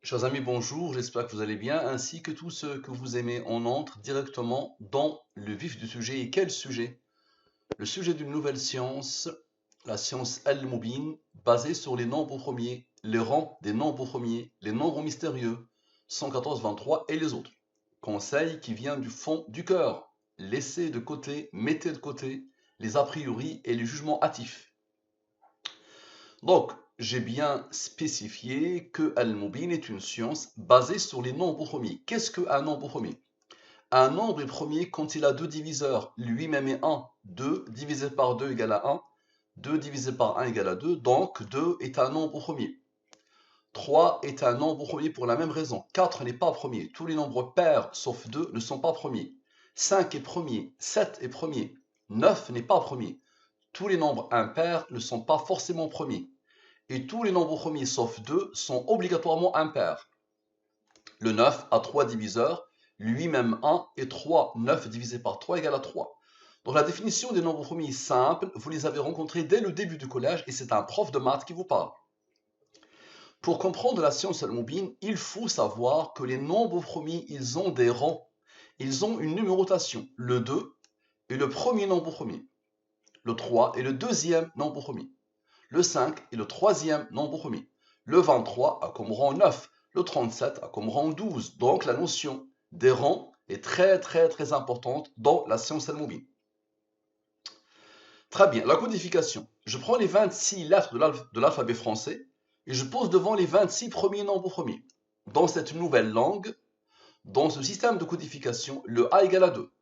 Chers amis, bonjour, j'espère que vous allez bien, ainsi que tous ceux que vous aimez. On entre directement dans le vif du sujet. Et quel sujet? Le sujet d'une nouvelle science, la science Al-Mubin, basée sur les nombres premiers, les rangs des nombres premiers, les nombres mystérieux, 114, 23 et les autres. Conseil qui vient du fond du cœur. Laissez de côté, mettez de côté les a priori et les jugements hâtifs. Donc, j'ai bien spécifié que Al-Mubin est une science basée sur les nombres premiers. Qu'est-ce qu'un nombre premier? Un nombre est premier quand il a deux diviseurs, lui-même est 1. 2 divisé par 2 égale à 1. 2 divisé par 1 égale à 2. Donc, 2 est un nombre premier. 3 est un nombre premier pour la même raison. 4 n'est pas premier. Tous les nombres pairs, sauf 2, ne sont pas premiers. 5 est premier. 7 est premier. 9 n'est pas premier. Tous les nombres impairs ne sont pas forcément premiers. Et tous les nombres premiers sauf 2 sont obligatoirement impairs. Le 9 a 3 diviseurs, lui-même 1 et 3. 9 divisé par 3 égale à 3. Donc la définition des nombres premiers est simple, vous les avez rencontrés dès le début du collège et c'est un prof de maths qui vous parle. Pour comprendre la science Al-Mubin, il faut savoir que les nombres premiers, ils ont des rangs. Ils ont une numérotation. Le 2 est le premier nombre premier. Le 3 est le deuxième nombre premier. Le 5 est le troisième nombre premier. Le 23 a comme rang 9. Le 37 a comme rang 12. Donc la notion des rangs est très importante dans la science Al-Mubin. Très bien, la codification. Je prends les 26 lettres de l'alphabet français et je pose devant les 26 premiers nombres premiers. Dans cette nouvelle langue, dans ce système de codification, le A égale à 2,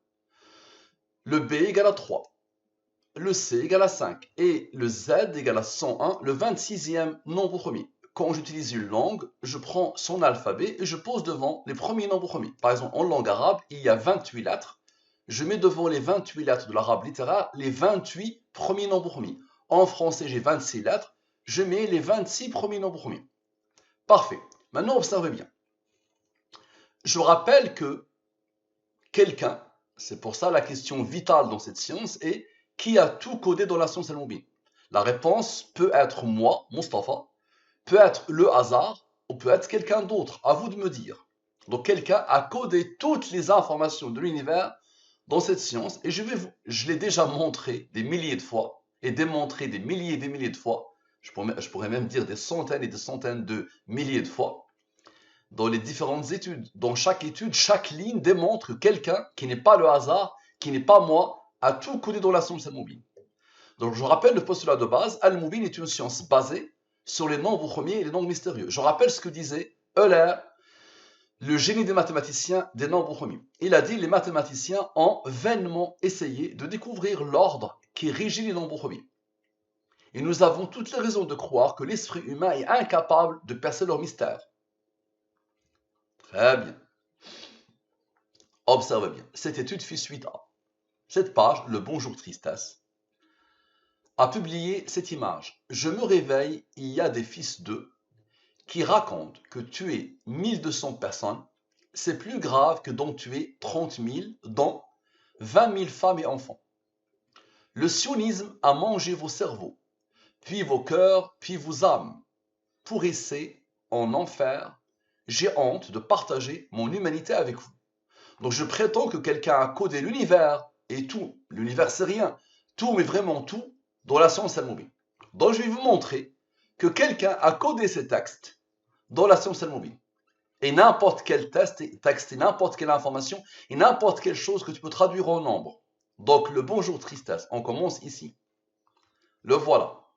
le B égale à 3, le C égale à 5 et le Z égale à 101, le 26e nombre premier. Quand j'utilise une langue, je prends son alphabet et je pose devant les premiers nombres premiers. Par exemple, en langue arabe, il y a 28 lettres. Je mets devant les 28 lettres de l'arabe littéraire les 28 premiers nombres premiers. En français, j'ai 26 lettres. Je mets les 26 premiers nombres premiers. Parfait. Maintenant, observez bien. Je rappelle que quelqu'un, c'est pour ça la question vitale dans cette science, est qui a tout codé dans la science Al-Mubin? La réponse peut être moi, Mustapha, peut être le hasard, ou peut être quelqu'un d'autre. À vous de me dire. Donc quelqu'un a codé toutes les informations de l'univers dans cette science, et je l'ai déjà montré des milliers de fois, et démontré des milliers et des milliers de fois, je pourrais même dire des centaines et des centaines de milliers de fois, dans les différentes études. Dans chaque étude, chaque ligne démontre que quelqu'un qui n'est pas le hasard, qui n'est pas moi, a tout codé dans la science Al-Mubin. Donc je rappelle le postulat de base, Al-Mubin est une science basée sur les nombres premiers et les nombres mystérieux. Je rappelle ce que disait Euler, le génie des mathématiciens des nombres premiers. Il a dit les mathématiciens ont vainement essayé de découvrir l'ordre qui régit les nombres premiers. Et nous avons toutes les raisons de croire que l'esprit humain est incapable de percer leur mystère. Très bien. Observe bien. Cette étude fait suite à cette page, le Bonjour Tristesse, a publié cette image. Je me réveille, il y a des fils d'eux qui racontent que tuer 1200 personnes, c'est plus grave que d'en tuer 30 000, dont 20 000 femmes et enfants. Le sionisme a mangé vos cerveaux, puis vos cœurs, puis vos âmes. Pourrissez en enfer, j'ai honte de partager mon humanité avec vous. Donc je prétends que quelqu'un a codé l'univers et tout. L'univers c'est rien. Tout, mais vraiment tout, dans la science Al-Mubin. Donc je vais vous montrer que quelqu'un a codé ces textes dans la science Al-Mubin. Et n'importe quel texte et n'importe quelle information et n'importe quelle chose que tu peux traduire en nombre. Donc le bonjour tristesse, on commence ici. Le voilà.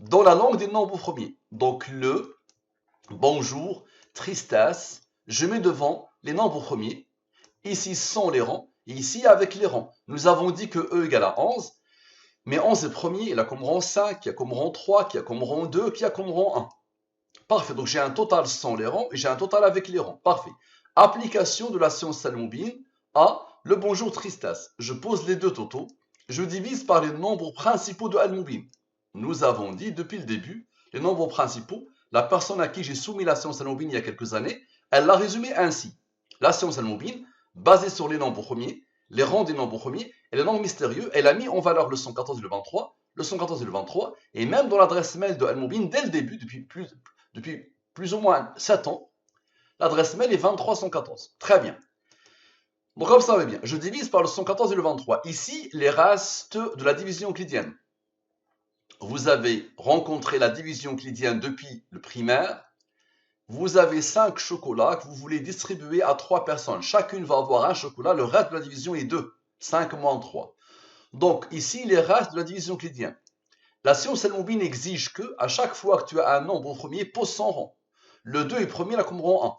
Dans la langue des nombres premiers. Donc le bonjour tristesse, je mets devant les nombres premiers. Ici sans les rangs, et ici avec les rangs. Nous avons dit que E égale à 11, mais 11 est premier, il a comme rang 5, qui a comme rang 3, qui a comme rang 2, qui a comme rang 1. Parfait, donc j'ai un total sans les rangs et j'ai un total avec les rangs. Parfait. Application de la science Al-Mubin à le bonjour tristesse. Je pose les deux totaux, je divise par les nombres principaux de Al-Mubin. Nous avons dit depuis le début, les nombres principaux, la personne à qui j'ai soumis la science Al-Mubin il y a quelques années, elle l'a résumé ainsi. La science Al-Mubin, basée sur les nombres premiers, les rangs des nombres premiers et les nombres mystérieux, elle a mis en valeur le 114 et le 23, le 114 et le 23, et même dans l'adresse mail de Al-Mubin, dès le début, depuis plus ou moins 7 ans, L'adresse mail est 23114. Très bien. Donc observez bien, je divise par le 114 et le 23. Ici, les restes de la division euclidienne. Vous avez rencontré la division euclidienne depuis le primaire. Vous avez 5 chocolats que vous voulez distribuer à 3 personnes. Chacune va avoir un chocolat. Le reste de la division est 2. 5 moins 3. Donc ici, les restes de la division euclidienne. La science al-Mubin exige que, à chaque fois que tu as un nombre au premier, pose son rang. Le 2 est premier, là comme rang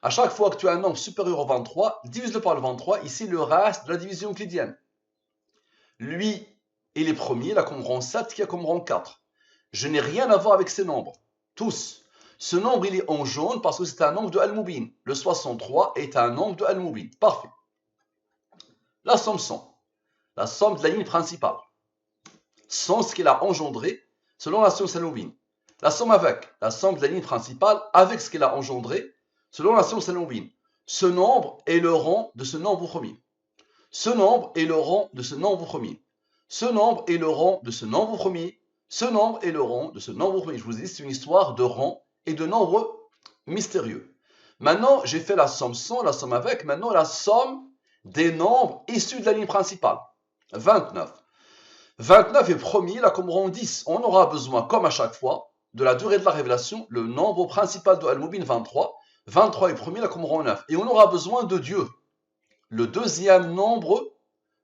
1. À chaque fois que tu as un nombre supérieur au 23, divise-le par le 23. Ici, le reste de la division euclidienne. Lui, il est premier, là comme rang 7, qui a comme rang 4. Je n'ai rien à voir avec ces nombres. Tous. Ce nombre, il est en jaune parce que c'est un nombre de Al-Mubin. Le 63 est un nombre de Al-Mubin. Parfait. La somme 100. La somme de la ligne principale. 100, ce qu'il a engendré selon la science Al-Mubin. La somme avec. La somme de la ligne principale avec ce qu'il a engendré selon la science Al-Mubin. Ce nombre est le rang de ce nombre premier. Ce nombre est le rang de ce nombre premier. Ce nombre est le rang de ce nombre premier. Ce nombre est le rang de ce nombre premier. Je vous ai dit, c'est une histoire de rang et de nombres mystérieux. Maintenant, j'ai fait la somme sans, la somme avec. Maintenant, la somme des nombres issus de la ligne principale. 29. 29 est premier, là comme rang 10. On aura besoin, comme à chaque fois, de la durée de la révélation, le nombre principal de Al-Mubin, 23. 23 est premier, là comme rang 9. Et on aura besoin de Dieu. Le deuxième nombre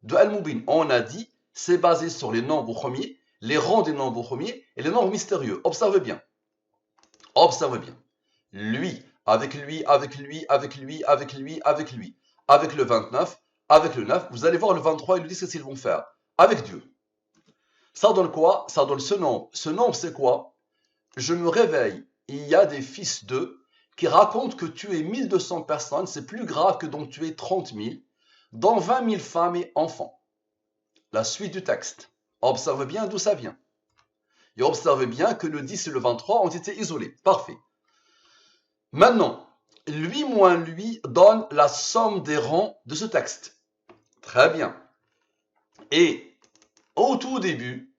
de Al-Mubin. On a dit, c'est basé sur les nombres premiers, les rangs des nombres premiers et les nombres mystérieux. Observez bien. Observez bien. Lui, avec lui, avec lui, avec lui, avec lui, avec lui, avec le 29, avec le 9, vous allez voir le 23 et le 10, qu'est-ce qu'ils vont faire? Avec Dieu. Ça donne quoi? Ça donne ce nombre. Ce nombre, c'est quoi? Je me réveille, il y a des fils d'eux qui racontent que tuer 1200 personnes, c'est plus grave que d'en tuer 30 000, dont 20 000 femmes et enfants. La suite du texte. Observez bien d'où ça vient. Et observez bien que le 10 et le 23 ont été isolés. Parfait. Maintenant, lui moins lui donne la somme des rangs de ce texte. Très bien. Et au tout début,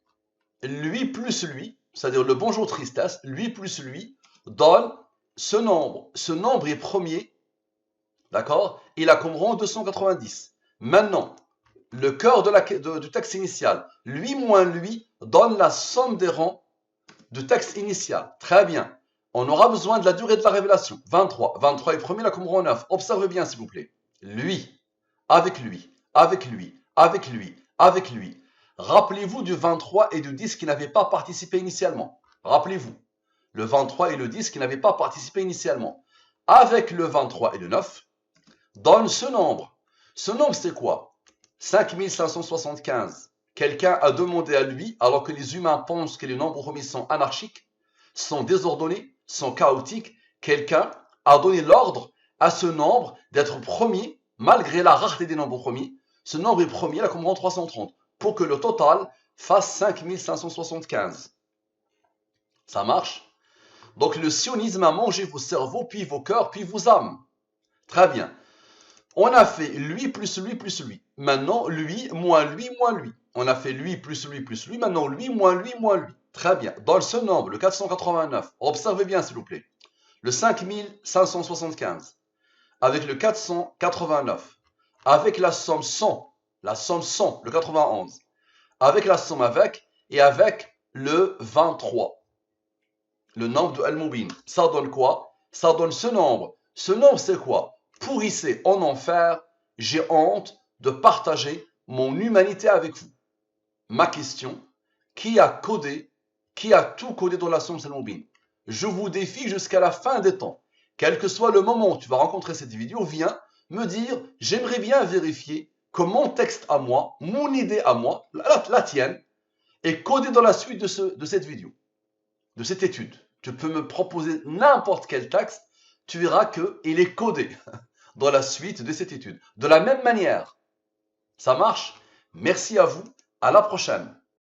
lui plus lui, c'est-à-dire le bonjour tristesse, lui plus lui, donne ce nombre. Ce nombre est premier, d'accord? Il a comme rang 290. Maintenant, le cœur du texte initial, lui moins lui, donne la somme des rangs du texte initial. Très bien. On aura besoin de la durée de la révélation. 23. 23 est premier, là comme rang 9. Observez bien, s'il vous plaît. Lui, avec lui, avec lui, avec lui, avec lui. Rappelez-vous du 23 et du 10 qui n'avaient pas participé initialement. Rappelez-vous. Le 23 et le 10 qui n'avaient pas participé initialement. Avec le 23 et le 9, donne ce nombre. Ce nombre, c'est quoi? 5575. Quelqu'un a demandé à lui, alors que les humains pensent que les nombres premiers sont anarchiques, sont désordonnés, sont chaotiques, quelqu'un a donné l'ordre à ce nombre d'être premier, malgré la rareté des nombres premiers. Ce nombre est premier, là, comme rang 330, pour que le total fasse 5575. Ça marche? Donc le sionisme a mangé vos cerveaux, puis vos cœurs, puis vos âmes. Très bien. On a fait lui plus lui plus lui. Maintenant, lui moins lui moins lui. On a fait lui plus lui plus lui. Maintenant, lui moins lui moins lui. Très bien. Dans ce nombre, le 489, observez bien s'il vous plaît. Le 5575, avec le 489, avec la somme 100, le 91, avec la somme avec, et avec le 23. Le nombre de Al-Mubin. Ça donne quoi? Ça donne ce nombre. Ce nombre, c'est quoi? Pourrissez en enfer, j'ai honte de partager mon humanité avec vous. Ma question, qui a tout codé dans la science Al-Mubin? Je vous défie jusqu'à la fin des temps. Quel que soit le moment où tu vas rencontrer cette vidéo, viens me dire, j'aimerais bien vérifier que mon texte à moi, mon idée à moi, la tienne, est codée dans la suite de cette vidéo, de cette étude. Tu peux me proposer n'importe quel texte, tu verras qu'il est codé dans la suite de cette étude. De la même manière, ça marche. Merci à vous. À la prochaine.